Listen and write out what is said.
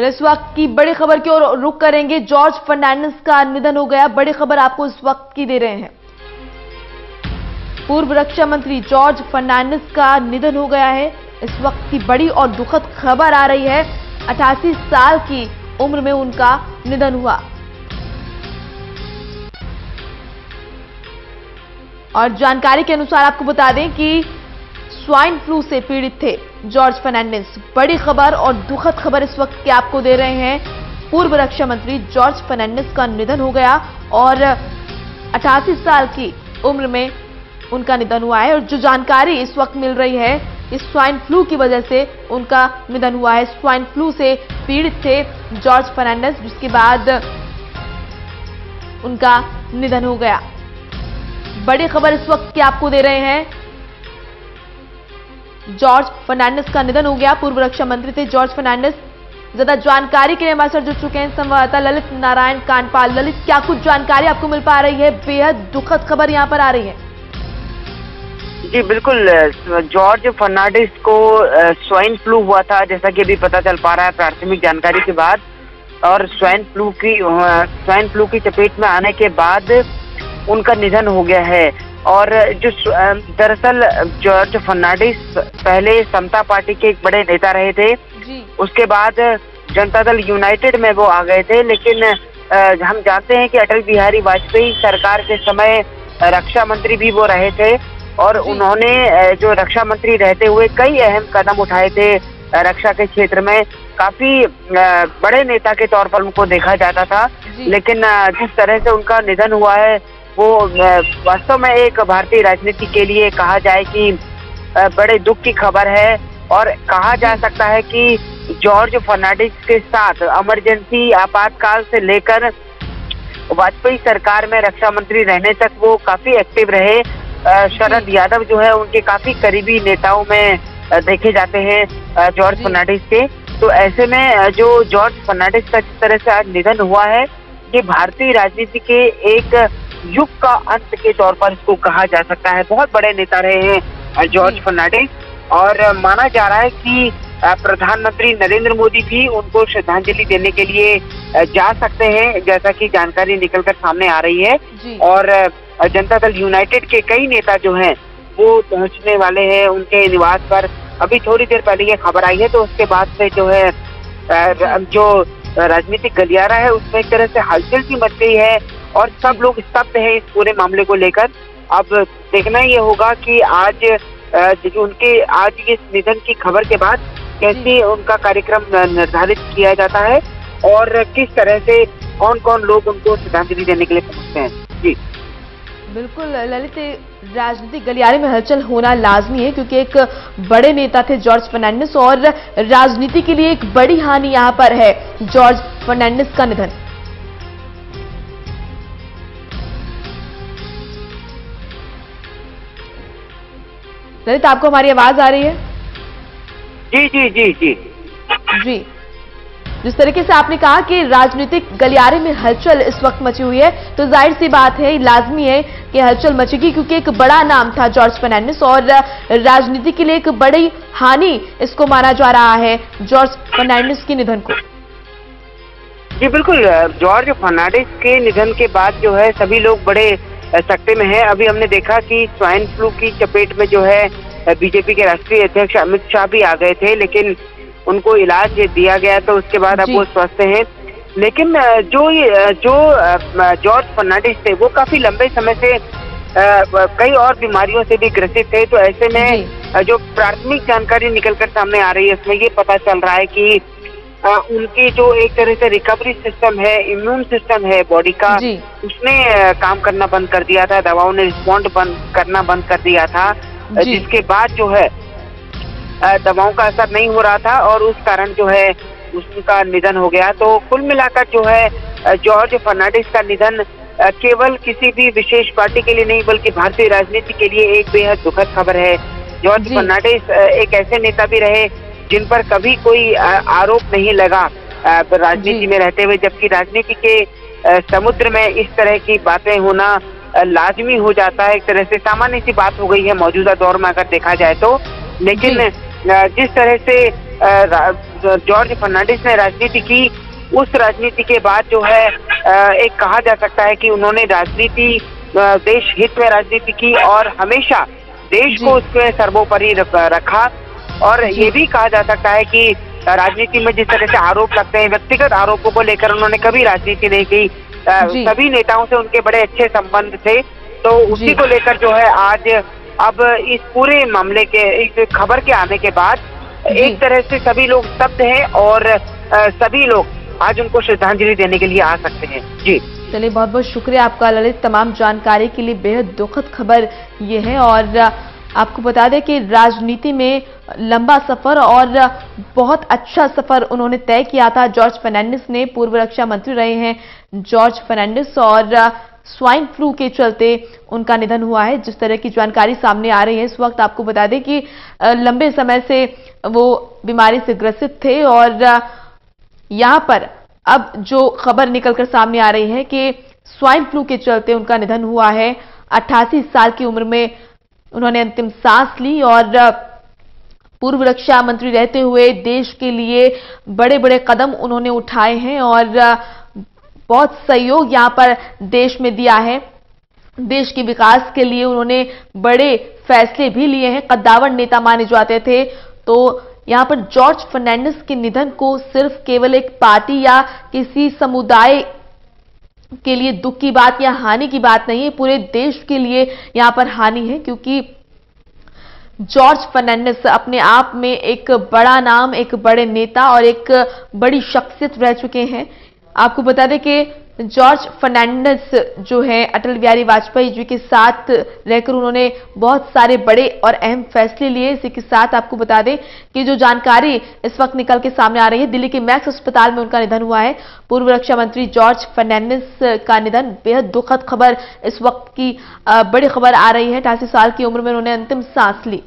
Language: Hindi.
इस वक्त की बड़ी खबर की ओर रुख करेंगे। जॉर्ज फर्नांडिस का निधन हो गया। बड़ी खबर आपको इस वक्त की दे रहे हैं। पूर्व रक्षा मंत्री जॉर्ज फर्नांडिस का निधन हो गया है। इस वक्त की बड़ी और दुखद खबर आ रही है। 88 साल की उम्र में उनका निधन हुआ। और जानकारी के अनुसार आपको बता दें कि स्वाइन फ्लू से पीड़ित थे जॉर्ज फर्नांडिस। बड़ी खबर और दुखद खबर इस वक्त की आपको दे रहे हैं। पूर्व रक्षा मंत्री जॉर्ज फर्नांडिस का निधन हो गया और 88 साल की उम्र में उनका निधन हुआ है। और जो जानकारी इस वक्त मिल रही है, इस स्वाइन फ्लू की वजह से उनका निधन हुआ है। स्वाइन फ्लू से पीड़ित थे जॉर्ज फर्नांडिस, जिसके बाद उनका निधन हो गया। बड़ी खबर इस वक्त की आपको दे रहे हैं। जॉर्ज फर्नांडिस का निधन हो गया। पूर्व रक्षा मंत्री थे जॉर्ज फर्नांडिस। ज्यादा जानकारी के लिए हमारे साथ जुड़ चुके हैं संवाददाता ललित नारायण कांडपाल। ललित, क्या कुछ जानकारी आपको मिल पा रही है? बेहद दुखद खबर यहां पर आ रही है। जी बिल्कुल, जॉर्ज फर्नांडिस को स्वाइन फ्लू हुआ था, जैसा कि अभी पता चल पा रहा है प्राथमिक जानकारी के बाद। और स्वाइन फ्लू की चपेट में आने के बाद उनका निधन हो गया है। और जो दरअसल जॉर्ज फर्नांडिस पहले समता पार्टी के एक बड़े नेता रहे थे जी। उसके उसके बाद जनता दल यूनाइटेड में वो आ गए थे। लेकिन हम जानते हैं कि अटल बिहारी वाजपेयी सरकार के समय रक्षा मंत्री भी वो रहे थे। और उन्होंने जो रक्षा मंत्री रहते हुए कई अहम कदम उठाए थे रक्षा के क्षेत्र में। काफी बड़े नेता के तौर पर उनको देखा जाता था। लेकिन जिस तरह से उनका निधन हुआ है, वो वास्तव में एक भारतीय राजनीति के लिए कहा जाए कि बड़े दुख की खबर है। और कहा जा सकता है कि जॉर्ज फर्नांडिस के साथ इमरजेंसी आपातकाल से लेकर वाजपेयी सरकार में रक्षा मंत्री रहने तक वो काफी एक्टिव रहे। शरद यादव जो है उनके काफी करीबी नेताओं में देखे जाते हैं जॉर्ज फर्नांडिस के। तो ऐसे में जो जॉर्ज फर्नांडिस का जिस तरह से आज निधन हुआ है, ये भारतीय राजनीति के एक युग का अंत के तौर पर इसको कहा जा सकता है। बहुत बड़े नेता रहे हैं जॉर्ज फर्नांडिस। और माना जा रहा है कि प्रधानमंत्री नरेंद्र मोदी भी उनको श्रद्धांजलि देने के लिए जा सकते हैं, जैसा कि जानकारी निकलकर सामने आ रही है। और जनता दल यूनाइटेड के कई नेता जो हैं वो पहुंचने वाले हैं उनके निवास पर। अभी थोड़ी देर पहले ये खबर आई है, तो उसके बाद से जो है जो राजनीतिक गलियारा है उसमें एक तरह से हलचल सी मच गई है और सब लोग स्तब्ध हैं इस पूरे मामले को लेकर। अब देखना ये होगा कि आज ये निधन की खबर के बाद कैसे उनका कार्यक्रम निर्धारित किया जाता है और किस तरह से कौन कौन लोग उनको श्रद्धांजलि देने के लिए पहुंचते हैं। जी बिल्कुल ललित, राजनीतिक गलियारे में हलचल होना लाजमी है, क्योंकि एक बड़े नेता थे जॉर्ज फर्नांडिस और राजनीति के लिए एक बड़ी हानि यहां पर है जॉर्ज फर्नांडिस का निधन। ललित, आपको हमारी आवाज आ रही है? जी जी जी जी जी। जिस तरीके से आपने कहा कि राजनीतिक गलियारे में हलचल इस वक्त मची हुई है, तो जाहिर सी बात है, लाजमी है कि हलचल मचेगी, क्योंकि एक बड़ा नाम था जॉर्ज फर्नांडिस और राजनीति के लिए एक बड़ी हानि इसको माना जा रहा है जॉर्ज फर्नांडिस के निधन को। जी बिल्कुल, जॉर्ज फर्नांडिस के निधन के बाद जो है सभी लोग बड़े सकते में हैं। अभी हमने देखा कि स्वाइन फ्लू की चपेट में जो है बीजेपी के राष्ट्रीय अध्यक्ष अमित शाह भी आ गए थे, लेकिन उनको इलाज दिया गया तो उसके बाद अब वो स्वस्थ हैं। लेकिन जो जॉर्ज फर्नांडिस थे वो काफी लंबे समय से कई और बीमारियों से भी ग्रसित थे। तो ऐसे में जो प्राथमिक जानकारी निकलकर सामने आ रही है उसमें ये पता चल रहा है कि उनकी जो एक तरह से रिकवरी सिस्टम है, इम्यून सिस्टम है बॉडी का, उसने काम करना बंद कर दिया था। दवाओं ने रिस्पॉन्ड करना बंद कर दिया था, जिसके बाद जो है दवाओं का असर नहीं हो रहा था और उस कारण जो है उसका निधन हो गया। तो कुल मिलाकर जो है जॉर्ज फर्नांडिस का निधन केवल किसी भी विशेष पार्टी के लिए नहीं बल्कि भारतीय राजनीति के लिए एक बेहद दुखद खबर है। जॉर्ज फर्नांडिस एक ऐसे नेता भी रहे जिन पर कभी कोई आरोप नहीं लगा राजनीति में रहते हुए, जबकि राजनीति के समुद्र में इस तरह की बातें होना लाजमी हो जाता है। एक तरह से सामान्य सी बात हो गई है मौजूदा दौर में अगर देखा जाए तो। लेकिन जिस तरह से जॉर्ज फर्नांडिस ने राजनीति की, उस राजनीति के बाद जो है एक कहा जा सकता है कि उन्होंने राजनीति देश हित में राजनीति की और हमेशा देश को उसके सर्वोपरि रखा। और ये भी कहा जा सकता है कि राजनीति में जिस तरह से आरोप लगते हैं, व्यक्तिगत आरोपों को लेकर उन्होंने कभी राजनीति नहीं की। सभी नेताओं से उनके बड़े अच्छे संबंध थे, तो उसी को लेकर जो है आज अब इस पूरे मामले के इस खबर के आने के बाद एक तरह से सभी लोग स्तब्ध हैं और सभी लोग आज उनको श्रद्धांजलि देने के लिए आ सकते हैं। जी चलिए, बहुत बहुत शुक्रिया आपका ललित, तमाम जानकारी के लिए। बेहद दुखद खबर ये है और आपको बता दें कि राजनीति में लंबा सफर और बहुत अच्छा सफर उन्होंने तय किया था जॉर्ज फर्नांडिस ने। पूर्व रक्षा मंत्री रहे हैं जॉर्ज फर्नांडिस और स्वाइन फ्लू के चलते उनका निधन हुआ है। जिस तरह की जानकारी सामने आ रही है इस वक्त, आपको बता दें कि लंबे समय से वो बीमारी से ग्रसित थे और यहां पर अब जो खबर निकलकर सामने आ रही है कि स्वाइन फ्लू के चलते उनका निधन हुआ है। 88 साल की उम्र में उन्होंने अंतिम सांस ली और पूर्व रक्षा मंत्री रहते हुए देश के लिए बड़े बड़े कदम उन्होंने उठाए हैं और बहुत सहयोग यहां पर देश में दिया है। देश के विकास के लिए उन्होंने बड़े फैसले भी लिए हैं। कद्दावर नेता माने जाते थे, तो यहां पर जॉर्ज फर्नांडिस के निधन को सिर्फ केवल एक पार्टी या किसी समुदाय के लिए दुख की बात या हानि की बात नहीं है, पूरे देश के लिए यहां पर हानि है, क्योंकि जॉर्ज फर्नांडिस अपने आप में एक बड़ा नाम, एक बड़े नेता और एक बड़ी शख्सियत रह चुके हैं। आपको बता दें कि जॉर्ज फर्नांडिस जो है अटल बिहारी वाजपेयी जी के साथ रहकर उन्होंने बहुत सारे बड़े और अहम फैसले लिए। इसी के साथ आपको बता दें कि जो जानकारी इस वक्त निकल के सामने आ रही है, दिल्ली के मैक्स अस्पताल में उनका निधन हुआ है। पूर्व रक्षा मंत्री जॉर्ज फर्नांडिस का निधन, बेहद दुखद खबर इस वक्त की बड़ी खबर आ रही है। 88 साल की उम्र में उन्होंने अंतिम सांस ली।